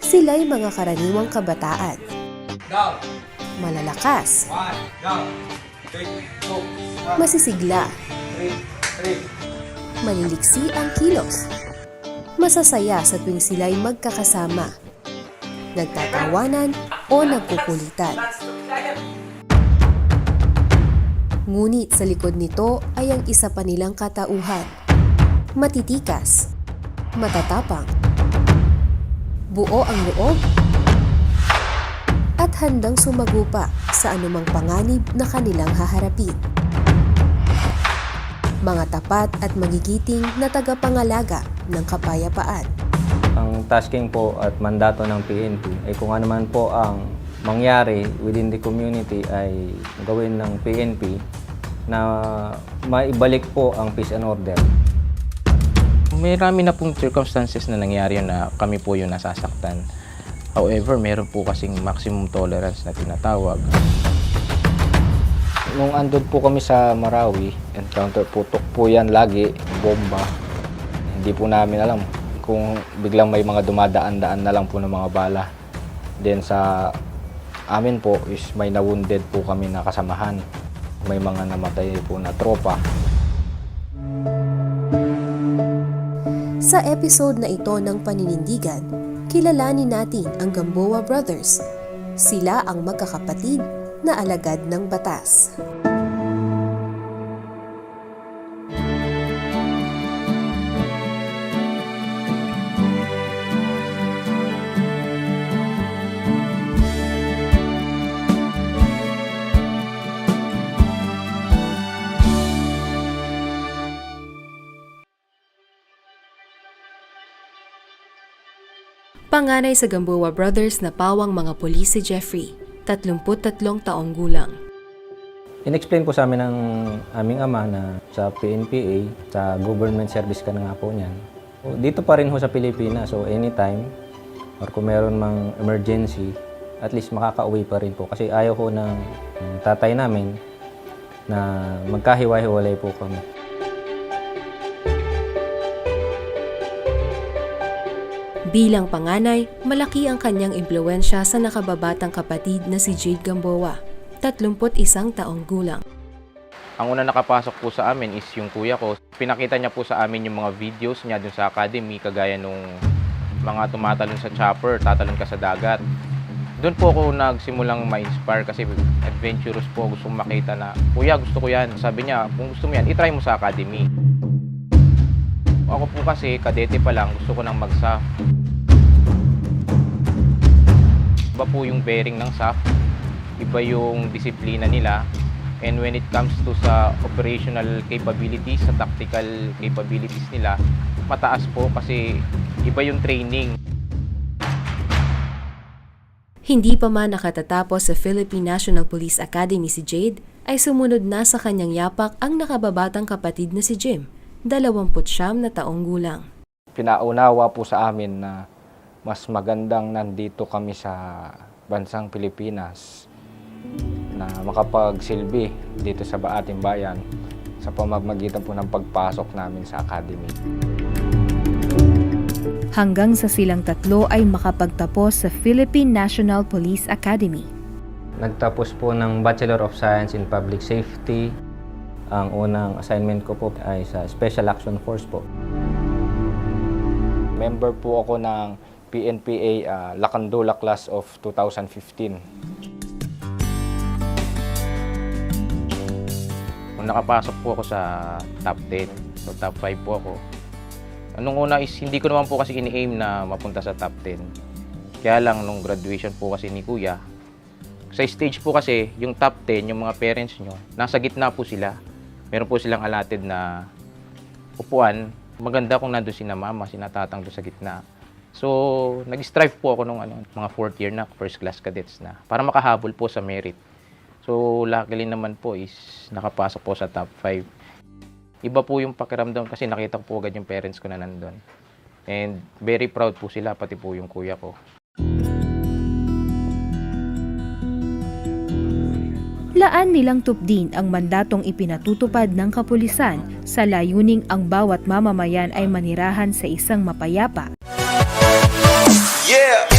Sila'y mga karaniwang kabataan. Malalakas, masisigla, maliliksi ang kilos, masasaya sa tuwing sila'y magkakasama, nagtatawanan o nagkukulitan. Ngunit sa likod nito ay ang isa pa nilang katauhan. Matitikas, matatapang, buo ang loob, at handang sumagupa sa anumang panganib na kanilang haharapin. Mga tapat at magigiting na tagapangalaga ng kapayapaan. Ang tasking po at mandato ng PNP ay kung ano man po ang mangyari within the community ay gawin ng PNP na maibalik po ang peace and order. May rami na pong circumstances na nangyari na kami po yung nasasaktan. However, meron po kasing maximum tolerance na tinatawag. Nung andun po kami sa Marawi, encounter putok po yan lagi, bomba. Hindi po namin alam kung biglang may mga dumadaan-daan na lang po ng mga bala. Then sa amin po is may na-wounded po kami na kasamahan. May mga namatay po na tropa. Sa episode na ito ng Paninindigan, kilalanin natin ang Gamboa Brothers. Sila ang magkakapatid na alagad ng batas. Panganay sa Gamboa Brothers na pawang mga pulis si Jeffrey, 33 taong gulang. In-explain po sa amin ng aming ama na sa PNPA, sa government service ka na nga po niyan. Dito pa rin ho sa Pilipinas, so anytime, or kung meron mang emergency, at least makakauwi pa rin po. Kasi ayaw ho ng tatay namin na magkahiwa-hiwalay po kami. Bilang panganay, malaki ang kanyang impluwensya sa nakababatang kapatid na si Jade Gamboa, 31 taong gulang. Ang una nakapasok po sa amin is yung kuya ko. Pinakita niya po sa amin yung mga videos niya dun sa academy, kagaya nung mga tumatalon sa chopper, tatalon ka sa dagat. Doon po ako nagsimulang ma-inspire kasi adventurous po, gusto kong makita na, kuya, gusto ko yan. Sabi niya, kung gusto mo yan, itry mo sa academy. Ako po kasi, kadete pa lang, gusto ko nang mag-SAF. Iba po yung bearing ng SAF, iba yung disiplina nila, and when it comes to sa operational capabilities, sa tactical capabilities nila, mataas po kasi iba yung training. Hindi pa man nakatatapos sa Philippine National Police Academy si Jade, ay sumunod na sa kanyang yapak ang nakababatang kapatid na si Jim, 29 na taong gulang. Pinaunawa po sa amin na mas magandang nandito kami sa bansang Pilipinas na makapagsilbi dito sa ating bayan sa pamamagitan po ng pagpasok namin sa academy. Hanggang sa silang tatlo ay makapagtapos sa Philippine National Police Academy. Nagtapos po ng Bachelor of Science in Public Safety. Ang unang assignment ko po ay sa Special Action Force po. Member po ako ng PNPA Lacandula Class of 2015. Kung nakapasok po ako sa top 10, so top 5 po ako. Nung una is hindi ko naman po kasi ini-aim na mapunta sa top 10. Kaya lang nung graduation po kasi ni Kuya, sa stage po kasi yung top 10, yung mga parents nyo, nasa gitna po sila. Meron po silang allotted na upuan. Maganda kung nandun sina mama, sina tatang doon sa gitna. So, nag-strive po ako nung mga 4th year na, first class cadets na, para makahabol po sa merit. So, luckily naman po is nakapasok po sa top 5. Iba po yung pakiramdam kasi nakita ko po agad yung parents ko na nandun. And very proud po sila, pati po yung kuya ko. Pinaglaan nilang tupdin ang mandatong ipinatutupad ng kapulisan sa layuning ang bawat mamamayan ay manirahan sa isang mapayapa, Yeah.